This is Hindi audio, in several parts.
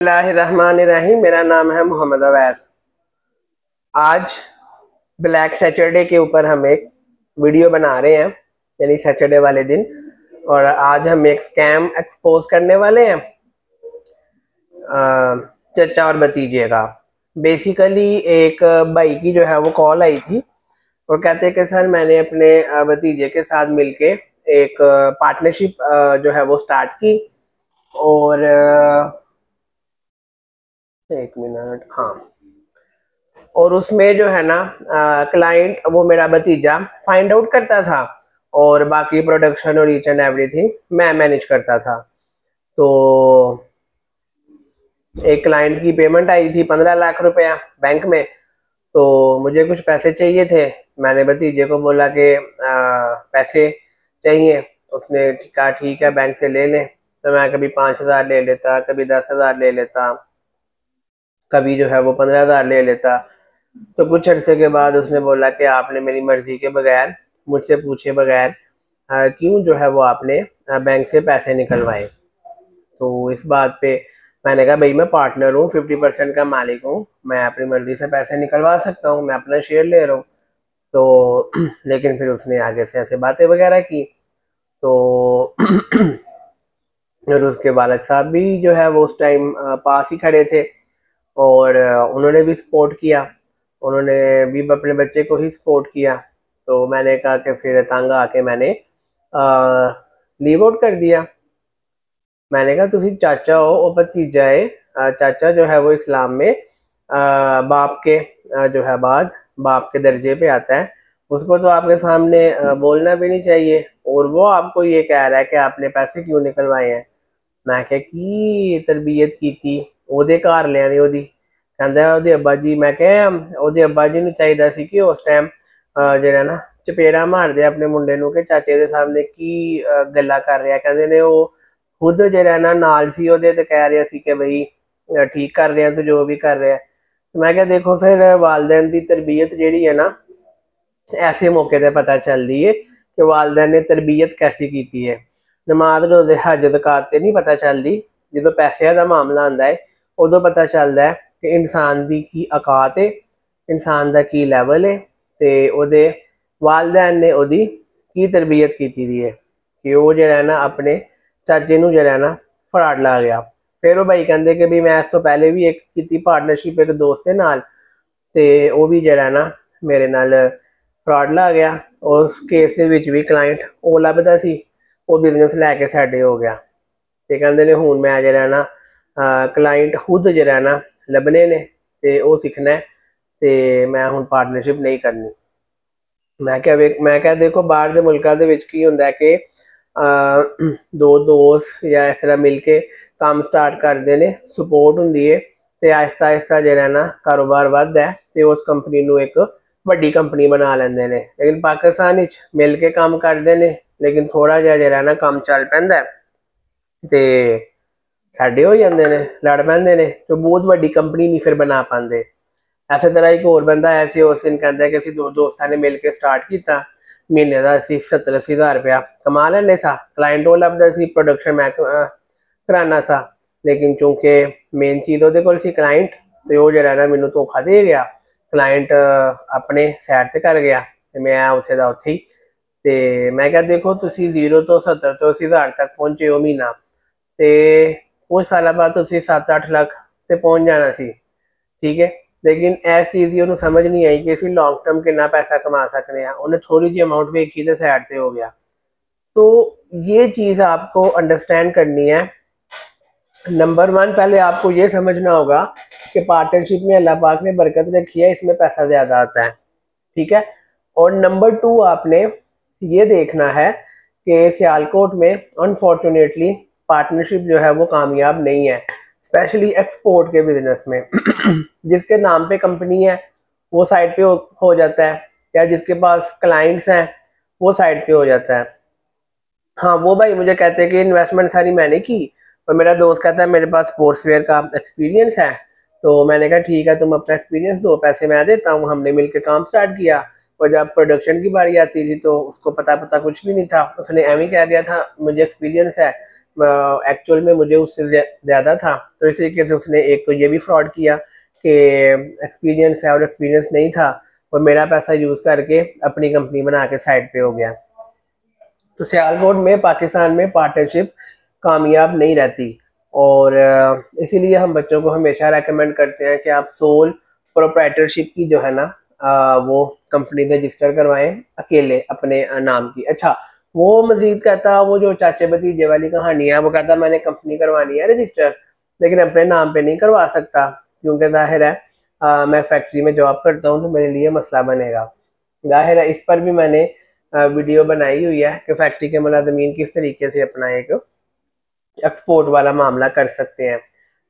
बिस्मिल्लाहिर्रहमानिर्रहीम। मेरा नाम है मोहम्मद अवैस। आज ब्लैक सैटरडे के ऊपर हम एक वीडियो बना रहे हैं, यानी सैटरडे वाले दिन। और आज हम एक स्कैम एक्सपोज करने वाले हैं चचा और भतीजे का। बेसिकली एक भाई की जो है वो कॉल आई थी और कहते कि सर मैंने अपने भतीजे के साथ मिलके एक पार्टनरशिप जो है वो स्टार्ट की। और एक मिनट, हाँ। और उसमें जो है ना क्लाइंट वो मेरा भतीजा फाइंड आउट करता था और बाकी प्रोडक्शन और ईच एंड एवरीथिंग मैं मैनेज करता था। तो एक क्लाइंट की पेमेंट आई थी 15 लाख रुपया बैंक में। तो मुझे कुछ पैसे चाहिए थे। मैंने भतीजे को बोला कि पैसे चाहिए। उसने कहा ठीक है बैंक से ले लें। तो मैं कभी 5,000 ले लेता, कभी 10,000 ले लेता, कभी जो है वो 15,000 ले लेता। तो कुछ अरसे के बाद उसने बोला कि आपने मेरी मर्जी के बगैर, मुझसे पूछे बगैर क्यों जो है वो आपने बैंक से पैसे निकलवाए। तो इस बात पे मैंने कहा भाई मैं पार्टनर हूँ, 50% का मालिक हूँ, मैं अपनी मर्जी से पैसे निकलवा सकता हूँ, मैं अपना शेयर ले रहा हूँ। तो लेकिन फिर उसने आगे से ऐसे बातें वगैरह की। तो और उसके वालिद साहब भी जो है वो उस टाइम पास ही खड़े थे और उन्होंने भी सपोर्ट किया। उन्होंने भी अपने बच्चे को ही सपोर्ट किया। तो मैंने कहा कि फिर तंग आके मैंने लीव आउट कर दिया। मैंने कहा तुसी चाचा हो और भतीजा है। चाचा जो है वो इस्लाम में बाप के जो है बाद बाप के दर्जे पे आता है। उसको तो आपके सामने बोलना भी नहीं चाहिए। और वो आपको ये कह रहा है कि आपने पैसे क्यों निकलवाए हैं। मैं क्या की तरबियत की थी ਉਹਦੇ ਘਰ ਲਿਆਣੀ ਉਹਦੀ। ਕਹਿੰਦਾ ਉਹਦੇ ਅੱਬਾ ਜੀ। ਮੈਂ ਕਿਹਾ ਉਹਦੇ ਅੱਬਾ ਜੀ ਨੂੰ ਚਾਹੀਦਾ ਸੀ ਕਿ ਉਸ ਟਾਈਮ ਜਿਹੜਾ ਨਾ ਚਪੇੜਾ ਮਾਰਦੇ ਆਪਣੇ ਮੁੰਡੇ ਨੂੰ ਕਿ ਚਾਚੇ ਦੇ ਸਾਹਮਣੇ ਕੀ ਗੱਲਾਂ ਕਰ ਰਿਹਾ। ਕਹਿੰਦੇ ਨੇ ਉਹ ਖੁਦ ਜਿਹੜਾ ਨਾ ਨਾਲ ਸੀ ਉਹਦੇ ਤੇ ਕਹਿ ਰਿਹਾ ਸੀ ਕਿ ਬਈ ਠੀਕ ਕਰ ਰਿਹਾ ਤੂੰ ਜੋ ਵੀ ਕਰ ਰਿਹਾ। ਮੈਂ ਕਿਹਾ ਦੇਖੋ ਫਿਰ ਵਾਲदैन ਦੀ ਤਰਬੀਅਤ ਜਿਹੜੀ ਹੈ ਨਾ ऐसे मौके पर पता चलती है कि वालदैन ने तरबीयत कैसी की है। नमाज रोजे हज ज़कात ते नहीं पता चलती, जो पैसे का मामला आता है उदों पता चलता है कि इंसान की की औकात है, इंसान का की लैवल है, तो वो वालदैन ने उहदी की तरबीयत की है कि वो जो ना अपने चाचे नूं जो ना फराड ला गया। फिर वो भाई कहते कि भी मैं इस तो पहले भी एक की पार्टनरशिप एक दोस्त के नाल, ते वो भी जो ना मेरे नाल फ्रॉड ला गया। उस केस के भी क्लाइंट वो लभदा सी, वो बिजनेस लैके साडे हो गया। तो कहते ने हुण मैं जो ना क्लाइंट खुद जो ना लभने ने ते वो सीखना है, तो मैं हुण पार्टनरशिप नहीं करनी। मैं क्या देखो बाहर के मुल्कों के की हुंदा है कि दो दोस्त या इस तरह मिल के काम स्टार्ट करते हैं, सपोर्ट होंदी है, तो आहिस्ता आहिस्ता जो ना कारोबार वधदा है तो उस कंपनी नूं एक वड्डी कंपनी बना लेंदे ने। लेकिन पाकिस्तान विच मिल के काम करते हैं, लेकिन थोड़ा जिहा जो ना काम चल पैंदा ते साडे हो जाते हैं, लड़ पैंदे ने, तो बहुत वड्डी कंपनी नहीं फिर बना पाते। इस तरह एक होर बंदा ऐसे उस दिन कहता कि दो दोस्तों ने मिल के स्टार्ट किया, महीने का 70-80 हज़ार रुपया कमा लेने सा। क्लाइंट वो लभदा सी, प्रोडक्शन मैं कराना सा, लेकिन चूंकि मेन चीज़ वो कोल सी क्लाइंट, तो वो जो ना मैनू धोखा दे गया। क्लाइंट अपने सैड ते कर गया तो मैं उत्थे दा उत्थे ही। तो मैं क्या देखो तुसी 0 तो 70 तो 80 हज़ार तक पहुंचे हो महीना, तो कुछ साल बाद तुसी 7-8 लाख ते पहुंच जाना सी, ठीक है। लेकिन इस चीज़ की उन्होंने समझ नहीं आई कि असीं लॉन्ग टर्म कितना पैसा कमा सकते हैं। उन्हें थोड़ी जी अमाउंट वेखी तो सैड से हो गया। तो ये चीज़ आपको अंडरस्टैंड करनी है। नंबर 1 पहले आपको ये समझना होगा कि पार्टनरशिप में अल्लाह पाक ने बरकत रखी है, इसमें पैसा ज़्यादा आता है, ठीक है। और नंबर 2 आपने ये देखना है कि सियालकोट में अनफॉर्चुनेटली पार्टनरशिप जो है वो कामयाब नहीं है, स्पेशली एक्सपोर्ट के बिजनेस में। जिसके नाम पे कंपनी है वो साइड पे हो जाता है, या जिसके पास क्लाइंट्स हैं वो साइड पे हो जाता है। हाँ, वो भाई मुझे कहते हैं कि इन्वेस्टमेंट सारी मैंने की, और मेरा दोस्त कहता है मेरे पास स्पोर्ट्स वेयर का एक्सपीरियंस है। तो मैंने कहा ठीक है तुम अपना एक्सपीरियंस दो, पैसे मैं देता हूँ। हमने मिलकर काम स्टार्ट किया, और जब प्रोडक्शन की बारी आती थी तो उसको पता कुछ भी नहीं था। उसने एम ही कह दिया था मुझे एक्सपीरियंस है, एक्चुअल में मुझे उससे ज़्यादा था। तो इस तरीके से उसने एक तो ये भी फ्रॉड किया कि एक्सपीरियंस है और एक्सपीरियंस नहीं था, और मेरा पैसा यूज़ करके अपनी कंपनी बना के साइड पे हो गया। तो सियालकोट में पाकिस्तान में पार्टनरशिप कामयाब नहीं रहती, और इसीलिए हम बच्चों को हमेशा रेकमेंड करते हैं कि आप सोल प्रोप्राइटरशिप की जो है ना वो कंपनी रजिस्टर करवाएं अकेले अपने नाम की। अच्छा, वो मजीद कहता, वो जो चाचे भतीजे वाली कहानी है, वो कहता मैंने कंपनी करवानी है रजिस्टर, लेकिन अपने नाम पे नहीं करवा सकता, क्योंकि जाहिर है मैं फैक्ट्री में जॉब करता हूँ तो मेरे लिए मसला बनेगा। जाहिर है इस पर भी मैंने वीडियो बनाई हुई है कि फैक्ट्री के मुलाजमीन किस तरीके से अपना एक एक्सपोर्ट वाला मामला कर सकते हैं।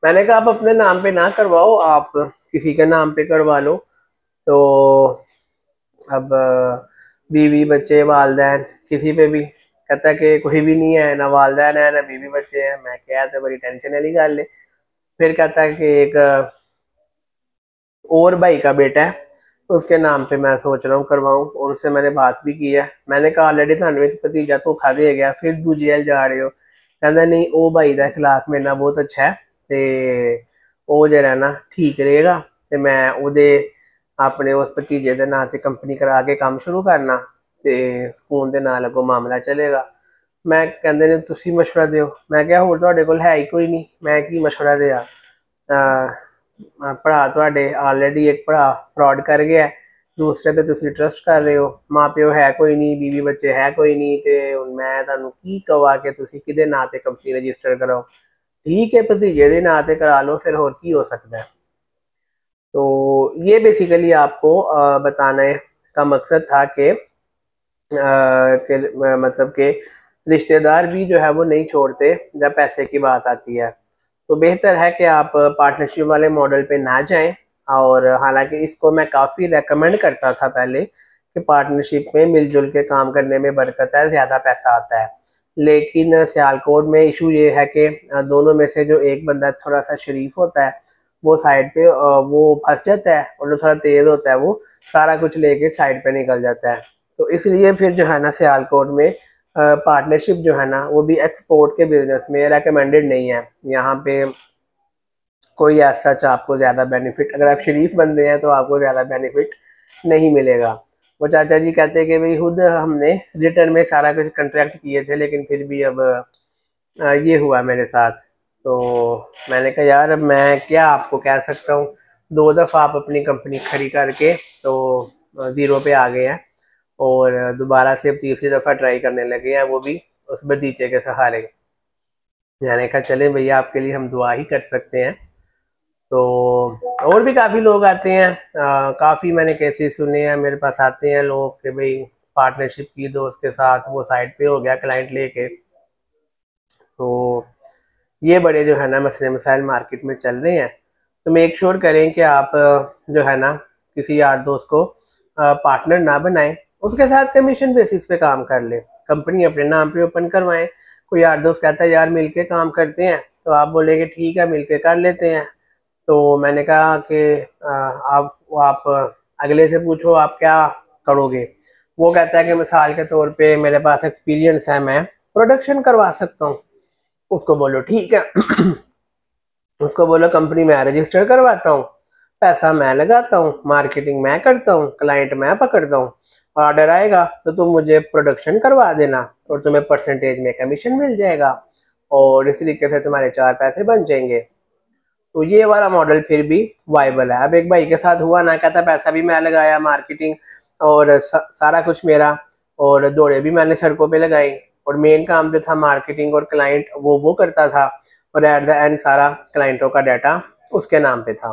मैंने कहा आप अपने नाम पे ना करवाओ, आप किसी के नाम पे करवा लो। तो अब बीवी बच्चे वालदैन किसी पे भी कहता है कि कोई भी नहीं है, ना वालदैन है ना बीवी बच्चे हैं। मैं क्या, तो बड़ी टेंशन वाली गल है। फिर कहता है कि एक और भाई का बेटा है, उसके नाम पे मैं सोच रहा हूँ करवाऊँ, और उससे मैंने बात भी की है। मैंने कहा ऑलरेडी थानू एक भतीजा धोखा दे गया, फिर तू जेल जा रहे हो। कहता नहीं, वो भाई का अखलाक मेरे नाल बहुत अच्छा है, ते वो जरा ना ठीक रहेगा, ते मैं उहदे अपने उस भतीजे के नाम से कंपनी करा के काम शुरू करना, ते सुकून दे नाल अगों मामला चलेगा। मैं कहते ने तुसी मशवरा दिओ। मैं क्या होर तुहाडे कोल है ही कोई नहीं, मैं की मशवरा देआ। भरा तुहाडे ऑलरेडी एक भरा फ्रॉड कर गया, दूसरे ते तुसी ट्रस्ट कर रहे हो, माँ प्यो है कोई नहीं, बीवी बच्चे है कोई नहीं, ते हुण मैं तुहानू की कहा कि तुसी किहदे नां ते कंपनी रजिस्टर कराओ। ठीक है भतीजे दे नां ते करा लो, फिर होर की हो सकता है। तो ये बेसिकली आपको बताने का मकसद था कि मतलब कि रिश्तेदार भी जो है वो नहीं छोड़ते जब पैसे की बात आती है। तो बेहतर है कि आप पार्टनरशिप वाले मॉडल पे ना जाएं। और हालांकि इसको मैं काफ़ी रेकमेंड करता था पहले कि पार्टनरशिप में मिलजुल के काम करने में बरकत है, ज़्यादा पैसा आता है। लेकिन सियालकोट में इशू ये है कि दोनों में से जो एक बंदा थोड़ा सा शरीफ होता है वो साइड पे वो फंस जाता है, और जो थोड़ा तेज़ होता है वो सारा कुछ लेके साइड पे निकल जाता है। तो इसलिए फिर जो है ना सियालकोट में पार्टनरशिप जो है ना वो भी एक्सपोर्ट के बिजनेस में रेकमेंडेड नहीं है। यहाँ पे कोई ऐसा सच आपको ज़्यादा बेनिफिट, अगर आप शरीफ बंदे हैं तो आपको ज़्यादा बेनिफिट नहीं मिलेगा। वो चाचा जी कहते हैं कि भाई खुद हमने रिटर्न में सारा कुछ कंट्रैक्ट किए थे, लेकिन फिर भी अब ये हुआ मेरे साथ। तो मैंने कहा यार अब मैं क्या आपको कह सकता हूँ, 2 दफ़ा आप अपनी कंपनी खड़ी करके तो ज़ीरो पे आ गए हैं, और दोबारा से अब तीसरी दफ़ा ट्राई करने लगे हैं, वो भी उस भतीजे के सहारे। मैंने कहा चले भैया आपके लिए हम दुआ ही कर सकते हैं। तो और भी काफ़ी लोग आते हैं, काफ़ी मैंने केसेस सुने हैं, मेरे पास आते हैं लोग कि भाई पार्टनरशिप की दोस्त के साथ वो साइड पे हो गया क्लाइंट लेके। तो ये बड़े जो है ना मसले मसाइल मार्केट में चल रहे हैं। तो मेक श्योर करें कि आप जो है ना किसी यार दोस्त को पार्टनर ना बनाएं, उसके साथ कमीशन बेसिस पे काम कर ले, कंपनी अपने नाम पे ओपन करवाएं। कोई यार दोस्त कहता है यार मिलके काम करते हैं, तो आप बोलेंगे ठीक है मिलके कर लेते हैं। तो मैंने कहा कि आप अगले से पूछो आप क्या करोगे। वो कहता है कि मिसाल के तौर पे मेरे पास एक्सपीरियंस है, मैं प्रोडक्शन करवा सकता हूँ। उसको बोलो ठीक है उसको बोलो कंपनी में रजिस्टर करवाता हूँ, पैसा मैं लगाता हूँ, मार्केटिंग मैं करता हूँ, क्लाइंट मैं पकड़ता हूँ, ऑर्डर आएगा तो तुम मुझे प्रोडक्शन करवा देना और तुम्हें परसेंटेज में कमीशन मिल जाएगा, और इस तरीके से तुम्हारे 4 पैसे बन जाएंगे। तो ये वाला मॉडल फिर भी वाइबल है। अब एक भाई के साथ हुआ ना, कहता पैसा भी मैं लगाया, मार्केटिंग और सारा कुछ मेरा, और दौड़े भी मैंने सड़कों पे लगाई, और मेन काम जो था मार्केटिंग और क्लाइंट वो करता था, और एट द एंड सारा क्लाइंटों का डाटा उसके नाम पे था।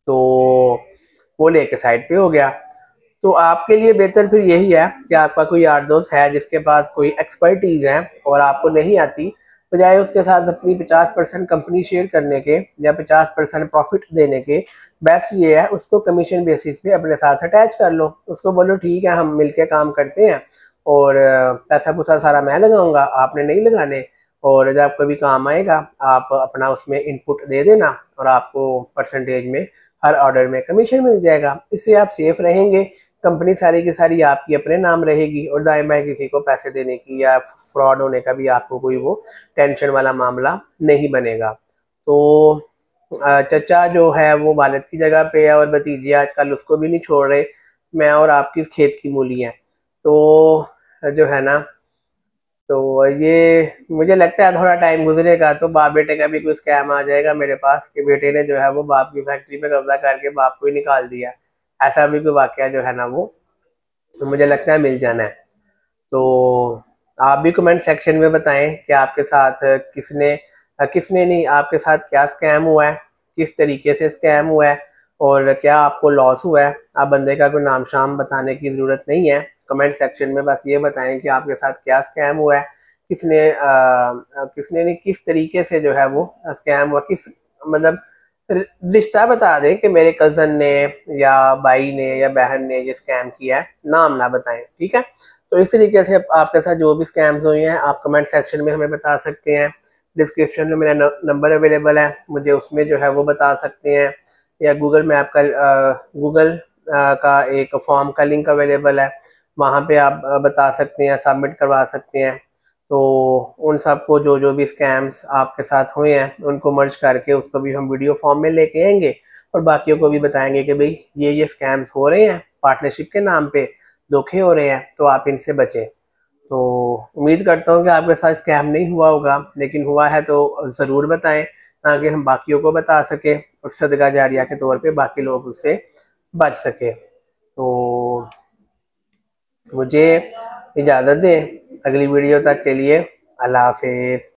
तो वो लेके साइड पे हो गया। तो आपके लिए बेहतर फिर यही है कि आपका कोई यार दोस्त है जिसके पास कोई एक्सपर्टीज है और आपको नहीं आती, बजाय उसके साथ अपनी 50% कंपनी शेयर करने के या 50% प्रॉफिट देने के, बेस्ट ये है उसको कमीशन बेसिस पे अपने साथ अटैच कर लो। उसको बोलो ठीक है हम मिलके काम करते हैं, और पैसा पूसा सारा मैं लगाऊंगा, आपने नहीं लगाने, और जब कभी काम आएगा आप अपना उसमें इनपुट दे देना, और आपको परसेंटेज में हर ऑर्डर में कमीशन मिल जाएगा। इससे आप सेफ रहेंगे, कंपनी सारी की सारी आपकी अपने नाम रहेगी और दाएं बाएं किसी को पैसे देने की या फ्रॉड होने का भी आपको कोई वो टेंशन वाला मामला नहीं बनेगा। तो चचा जो है वो वालिद की जगह पे है और भतीजे आजकल उसको भी नहीं छोड़ रहे। मैं और आपकी खेत की मूली है। तो जो है ना, तो ये मुझे लगता है थोड़ा टाइम गुजरेगा तो बाप बेटे का भी कोई स्कैम आ जाएगा मेरे पास कि बेटे ने जो है वो बाप की फैक्ट्री पे कब्जा करके बाप को ही निकाल दिया। ऐसा भी कोई वाकया जो है ना वो मुझे लगता है मिल जाना है। तो आप भी कमेंट सेक्शन में बताएं कि आपके साथ किसने किसने नहीं, आपके साथ क्या स्कैम हुआ है, किस तरीके से स्कैम हुआ है और क्या आपको लॉस हुआ है। आप बंदे का कोई नाम शाम बताने की ज़रूरत नहीं है। कमेंट सेक्शन में बस ये बताएं कि आपके साथ क्या स्कैम हुआ है, किसने नहीं, किस तरीके से जो है वो स्कैम हुआ, किस मतलब रिश्ता बता दें कि मेरे कज़न ने या भाई ने या बहन ने ये स्कैम किया है, नाम ना बताएं, ठीक है। तो इस तरीके से आपके साथ जो भी स्कैम्स हुए हैं आप कमेंट सेक्शन में हमें बता सकते हैं। डिस्क्रिप्शन में मेरा नंबर अवेलेबल है, मुझे उसमें जो है वो बता सकते हैं, या गूगल मैप का गूगल का एक फॉर्म का लिंक अवेलेबल है, वहाँ पे आप बता सकते हैं, सबमिट करवा सकते हैं। तो उन सबको जो जो भी स्कैम्स आपके साथ हुए हैं उनको मर्ज करके उसको भी हम वीडियो फॉर्म में लेके आएंगे और बाकियों को भी बताएंगे कि भाई ये स्कैम्स हो रहे हैं, पार्टनरशिप के नाम पे धोखे हो रहे हैं, तो आप इनसे बचें। तो उम्मीद करता हूँ कि आपके साथ स्कैम नहीं हुआ होगा, लेकिन हुआ है तो ज़रूर बताएं ताकि हम बाकियों को बता सकें और सदका जारिया के तौर पे बाकी लोग उससे बच सके। तो मुझे इजाज़त दें, अगली वीडियो तक के लिए अल्लाह हाफिज़।